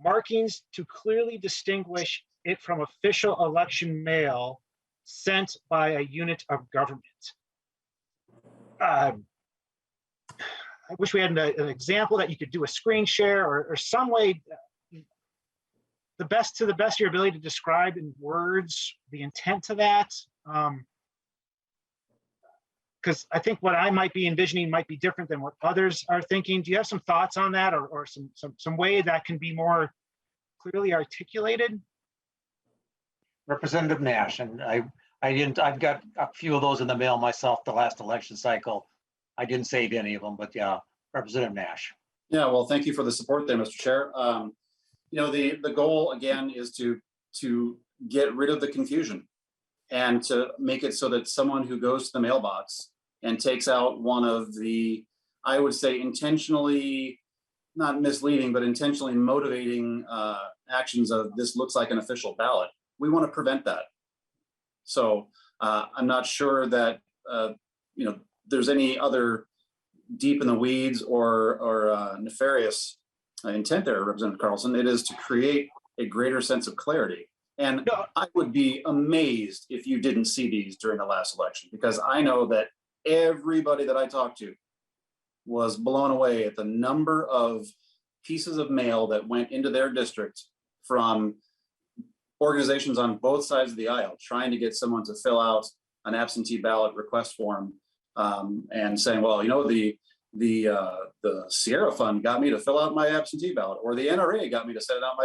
[SPEAKER 14] markings to clearly distinguish it from official election mail sent by a unit of government. I wish we had an example that you could do a screen share or some way, to the best of your ability to describe in words the intent to that. Because I think what I might be envisioning might be different than what others are thinking. Do you have some thoughts on that, or some way that can be more clearly articulated?
[SPEAKER 1] Representative Nash, and I've got a few of those in the mail myself the last election cycle. I didn't save any of them, but yeah, Representative Nash.
[SPEAKER 4] Yeah, well, thank you for the support there, Mr. Chair. The goal again is to get rid of the confusion and to make it so that someone who goes to the mailbox and takes out one of the, I would say, intentionally, not misleading, but intentionally motivating actions of this looks like an official ballot. We want to prevent that. So I'm not sure that there's any other deep in the weeds or nefarious intent there, Representative Carlson. It is to create a greater sense of clarity. And I would be amazed if you didn't see these during the last election, because I know that everybody that I talked to was blown away at the number of pieces of mail that went into their district from organizations on both sides of the aisle trying to get someone to fill out an absentee ballot request form, and saying, well, you know, the Sierra Fund got me to fill out my absentee ballot, or the NRA got me to set it out.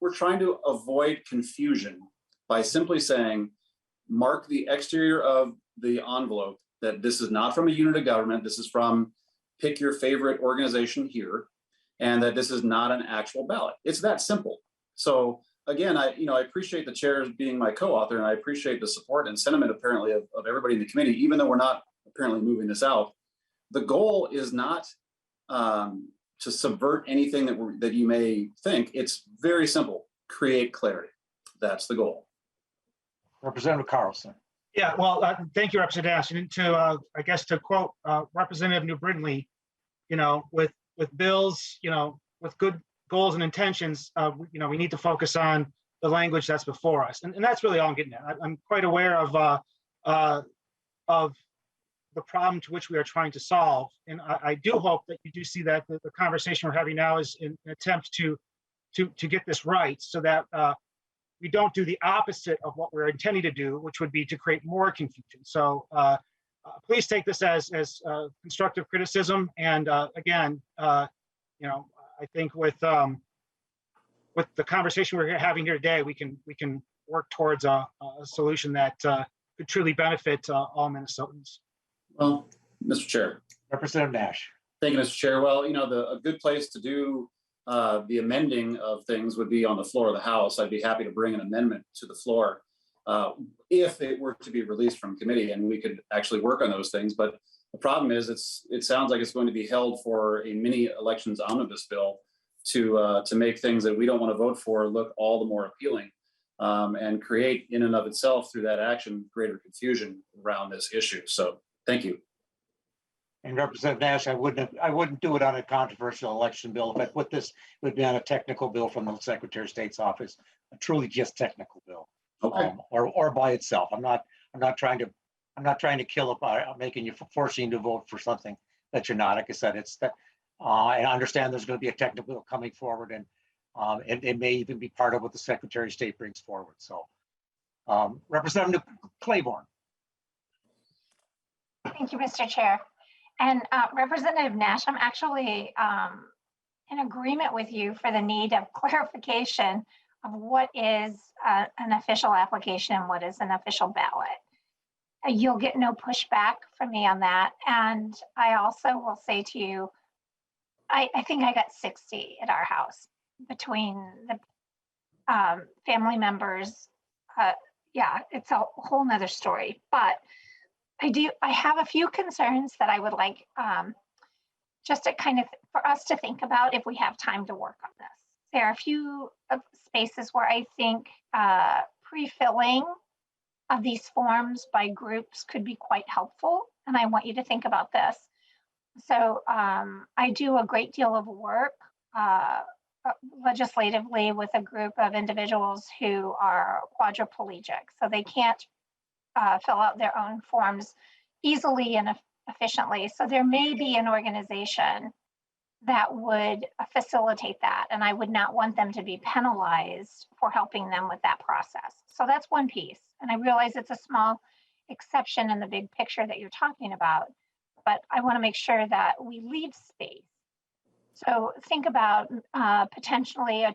[SPEAKER 4] We're trying to avoid confusion by simply saying, mark the exterior of the envelope that this is not from a unit of government. This is from pick your favorite organization here, and that this is not an actual ballot. It's that simple. So again, I appreciate the chairs being my co-author, and I appreciate the support and sentiment apparently of everybody in the committee, even though we're not apparently moving this out. The goal is not to subvert anything that you may think. It's very simple. Create clarity. That's the goal.
[SPEAKER 1] Representative Carlson.
[SPEAKER 14] Yeah, well, thank you, Representative Nash. And to, I guess, to quote Representative New Brindley, with bills, with good goals and intentions, we need to focus on the language that's before us, and that's really all I'm getting at. I'm quite aware of the problem to which we are trying to solve, and I do hope that you do see that the conversation we're having now is an attempt to get this right, so that we don't do the opposite of what we're intending to do, which would be to create more confusion. So please take this as constructive criticism, and again, I think with the conversation we're having here today, we can work towards a solution that could truly benefit all Minnesotans.
[SPEAKER 4] Well, Mr. Chair.
[SPEAKER 1] Representative Nash.
[SPEAKER 4] Thank you, Mr. Chair. Well, a good place to do the amending of things would be on the floor of the House. I'd be happy to bring an amendment to the floor if it were to be released from committee, and we could actually work on those things. But the problem is, it sounds like it's going to be held for a mini elections omnibus bill to make things that we don't want to vote for look all the more appealing, and create in and of itself through that action greater confusion around this issue. So thank you.
[SPEAKER 1] And Representative Nash, I wouldn't do it on a controversial election bill. If I put this, it would be on a technical bill from the Secretary of State's office, a truly just technical bill,
[SPEAKER 4] okay.
[SPEAKER 1] Or by itself. I'm not trying to kill it by forcing you to vote for something that you're not. Like I said, it's that I understand there's going to be a technical bill coming forward, and it may even be part of what the Secretary of State brings forward. So, Representative Claiborne.
[SPEAKER 15] Thank you, Mr. Chair. And Representative Nash, I'm actually in agreement with you for the need of clarification of what is an official application and what is an official ballot. You'll get no pushback from me on that. And I also will say to you, I think I got 60 at our house between the family members. Yeah, it's a whole nother story, but I have a few concerns that I would like just to kind of for us to think about if we have time to work on this. There are a few spaces where I think pre-filling of these forms by groups could be quite helpful, and I want you to think about this. So I do a great deal of work legislatively with a group of individuals who are quadriplegic, so they can't fill out their own forms easily and efficiently. So there may be an organization that would facilitate that, and I would not want them to be penalized for helping them with that process. So that's one piece. And I realize it's a small exception in the big picture that you're talking about, but I want to make sure that we leave space. So think about potentially a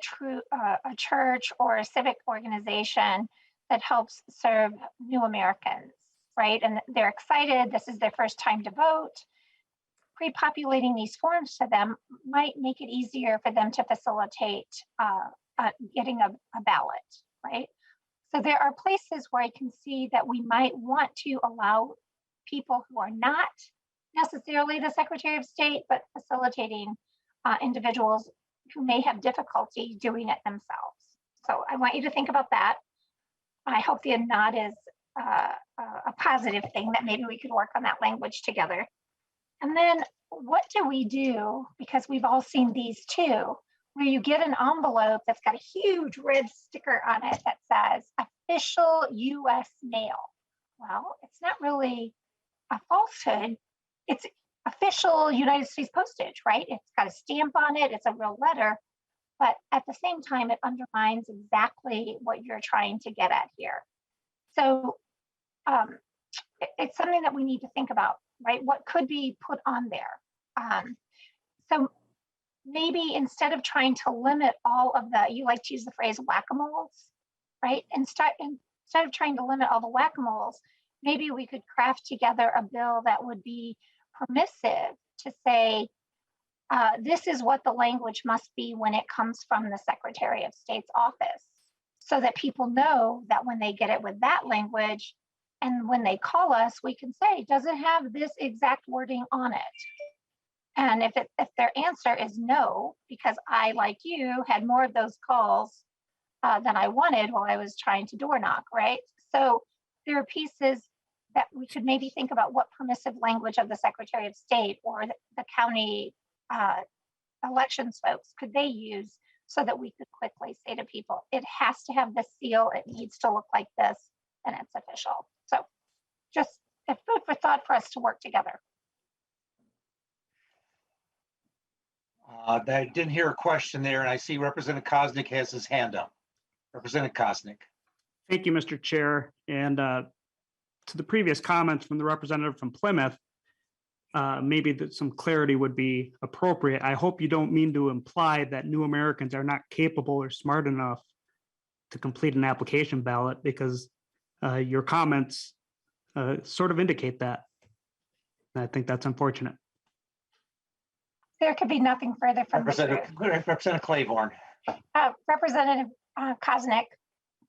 [SPEAKER 15] church or a civic organization that helps serve new Americans, right? And they're excited, this is their first time to vote. Pre-populating these forms to them might make it easier for them to facilitate getting a ballot, right? So there are places where I can see that we might want to allow people who are not necessarily the Secretary of State, but facilitating individuals who may have difficulty doing it themselves. So I want you to think about that. I hope the nod is a positive thing, that maybe we could work on that language together. And then what do we do, because we've all seen these too, where you get an envelope that's got a huge red sticker on it that says official US mail. Well, it's not really a falsehood. It's official United States postage, right? It's got a stamp on it. It's a real letter. But at the same time, it undermines exactly what you're trying to get at here. So it's something that we need to think about, right? What could be put on there? So maybe instead of trying to limit all of the, you like to use the phrase whack-a-moles, right? Instead of trying to limit all the whack-a-moles, maybe we could craft together a bill that would be permissive to say, this is what the language must be when it comes from the Secretary of State's office, so that people know that when they get it with that language, and when they call us, we can say, does it have this exact wording on it? And if their answer is no, because I, like you, had more of those calls than I wanted while I was trying to door knock, right? So there are pieces that we could maybe think about what permissive language of the Secretary of State or the county elections folks could they use so that we could quickly say to people, it has to have this seal, it needs to look like this, and it's official. So just a food for thought for us to work together.
[SPEAKER 1] I didn't hear a question there, and I see Representative Koznick has his hand up. Representative Koznick.
[SPEAKER 16] Thank you, Mr. Chair. And to the previous comments from the representative from Plymouth, maybe that some clarity would be appropriate. I hope you don't mean to imply that new Americans are not capable or smart enough to complete an application ballot, because your comments sort of indicate that. And I think that's unfortunate.
[SPEAKER 15] There could be nothing further from
[SPEAKER 1] Representative Claiborne.
[SPEAKER 15] Representative Koznick,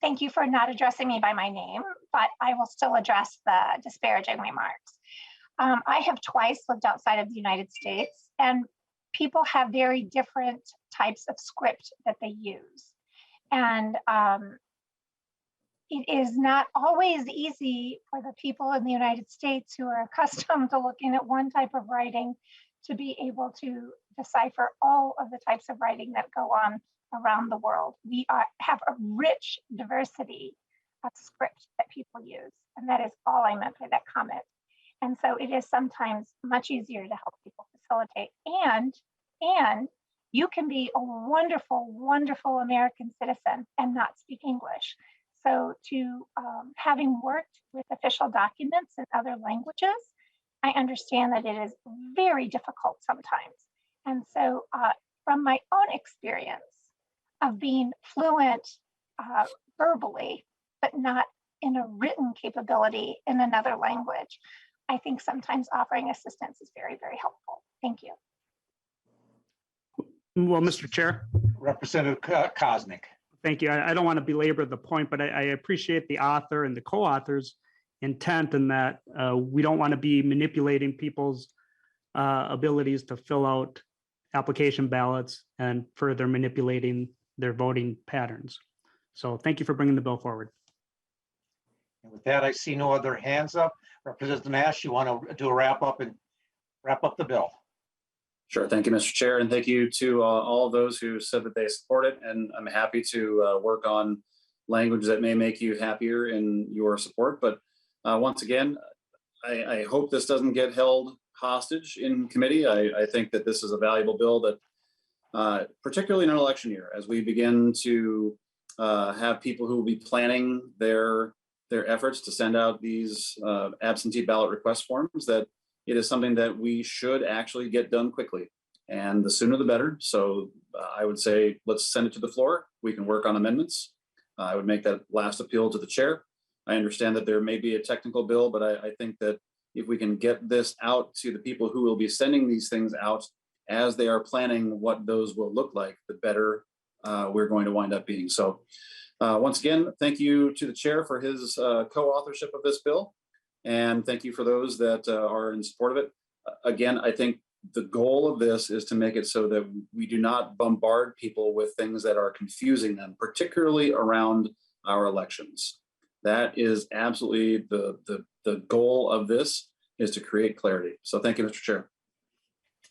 [SPEAKER 15] thank you for not addressing me by my name, but I will still address the disparaging remarks. I have twice lived outside of the United States, and people have very different types of script that they use. And it is not always easy for the people in the United States who are accustomed to looking at one type of writing to be able to decipher all of the types of writing that go on around the world. We have a rich diversity of script that people use, and that is all I meant by that comment. And so it is sometimes much easier to help people facilitate. And you can be a wonderful, wonderful American citizen and not speak English. So having worked with official documents in other languages, I understand that it is very difficult sometimes. And so from my own experience of being fluent verbally, but not in a written capability in another language, I think sometimes offering assistance is very, very helpful. Thank you.
[SPEAKER 16] Well, Mr. Chair.
[SPEAKER 1] Representative Koznick.
[SPEAKER 16] Thank you. I don't want to belabor the point, but I appreciate the author and the co-author's intent in that we don't want to be manipulating people's abilities to fill out application ballots and further manipulating their voting patterns. So thank you for bringing the bill forward.
[SPEAKER 1] And with that, I see no other hands up. Representative Nash, you want to do a wrap up and wrap up the bill?
[SPEAKER 4] Sure. Thank you, Mr. Chair. And thank you to all of those who said that they support it. And I'm happy to work on language that may make you happier in your support. But once again, I hope this doesn't get held hostage in committee. I think that this is a valuable bill that, particularly in an election year, as we begin to have people who will be planning their efforts to send out these absentee ballot request forms, that it is something that we should actually get done quickly, and the sooner the better. So I would say, let's send it to the floor. We can work on amendments. I would make that last appeal to the chair. I understand that there may be a technical bill, but I think that if we can get this out to the people who will be sending these things out as they are planning what those will look like, the better we're going to wind up being. So once again, thank you to the chair for his co-authorship of this bill. And thank you for those that are in support of it. Again, I think the goal of this is to make it so that we do not bombard people with things that are confusing them, particularly around our elections. That is absolutely the goal of this, is to create clarity. So thank you, Mr. Chair.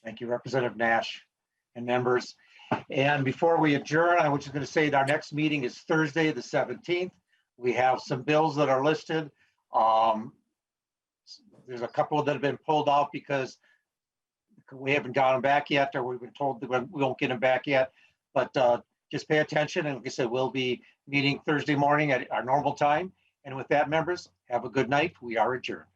[SPEAKER 1] Thank you, Representative Nash and members. And before we adjourn, I was just going to say that our next meeting is Thursday, the 17th. We have some bills that are listed. There's a couple that have been pulled out because we haven't got them back yet, or we've been told that we won't get them back yet. But just pay attention. And like I said, we'll be meeting Thursday morning at our normal time. And with that, members, have a good night. We are adjourned.